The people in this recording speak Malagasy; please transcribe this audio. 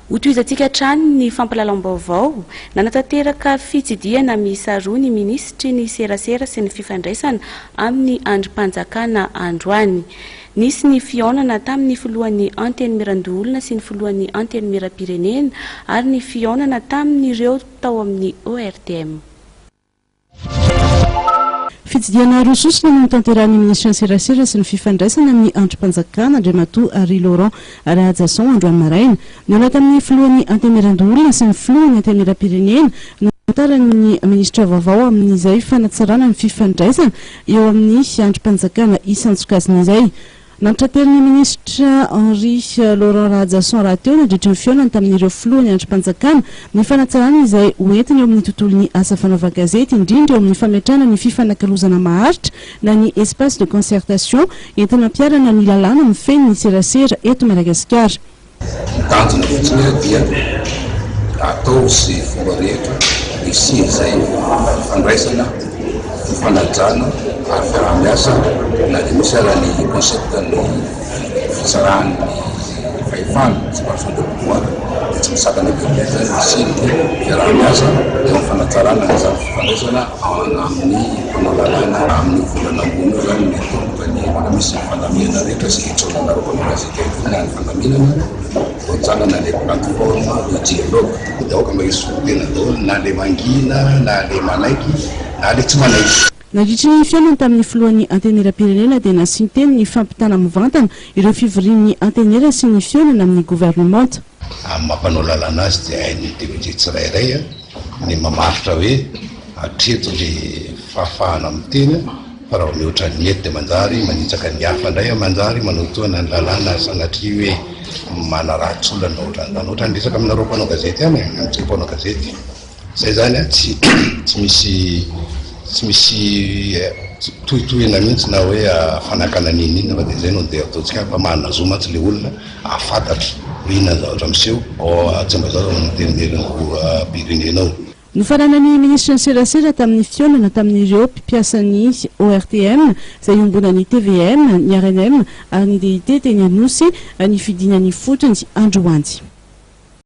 Hotoizantsika hatrany ny fampalalam-baovao nanatanteraka fitsidiana miisa roa ny minisitry ny serasera sy ny fifandraisana amin'ny androm-panjakana androany. Nisy ny fihaonana tamin'ny filohan'ny anteny mirandoolona sy ny filohan'ny anteny miram-pirenena ary ny fihaonana tamin'ireo tao amin'ny ORTM. Fitsidiana rososina no tanterahany ministra ny serasera sy ny fifandraisana amin'ny androm-panjakana Andriamatoa Ary Laurent Rahajasson androany maraina niala tamin'ny filohan'ny anteny mirandoolona sy ny filohan'ny anteny miram-pirenena no tantarany ministra vaovao amin'izay fanatsarana ny fifandraisana eo amin'ny androm-panjakana isan-tsokajiny izay. Nantrateriny ministra Henri Laurent Rahajasson raha teo nandritra ny fihaonana tamin'ireo filohan'ny androm-panjakana ny fanatsarana izay hoentiny eo amin'ny tontolon'ny asa fanaova-gazety indrindra eo amin'ny fametrana ny fifanankarozana maharitra na ny espace de concertation entina ampiarana ny lalàna mifeny ny serasera eto Madagasikara. Tanjona fotsiny dia atao sy fomba rehetra misy izay fandraisana fanajana ary fiaraha-miasa na dia misy ara ny concept ny fitsarahany fahefana séparation de pouvoir dia tsy misakana bebe zany misy ny fiaraha-miasa eo amin'ny fanatsarana izany fifandraisana amin'ny mpanao lalàna amin'ny volana ambony zany mety tomboka ny mbola misy fandamina rehetra sy hitsaonana roapana gazety na ny fandaminana voatsanana le plateforme le dialogue dia aoka mba hisy tena daholo na le mangina na le manaiky na le tsy manaiky. Nandritra ny fihaonana tamin'ny filohan'ny anteny miram-pirenena dia nasinteny ny fampitana mivantana ireo fivorian'ny antenera sy ny fihaonana amin'ny gouvernemanta. Amin'ny mampanao lalàna azy dia hainy député tsirairay ny mamaritra hoe hatreto le fahafahana amin'ny teny fa raha mihoatra ny ety dia manjary manitsaka ny hafa indray manjary manotoana ny lalàna sanatria hoe manarahatsolana ohatra ny resaka aminareo mpanao gazety any amintsika mpanao gazety zay zany tsy misy tohitohina mihitsy na hoe fanakana ninina fa dia zay no dia ataontsika fa mahanazomatsy le olona ahafantatra inona ny zavatra miseho tsy mba zao ny teninerin'ny pirenenao. Nofananany ministra ny serasera tamin'ny fihaonana tamin'ireo mpiasan'ny ORTM izay iombonan'ny TVM, ny RNM ary ny DIT teny Anosy ny fidinan'ny fotony androany.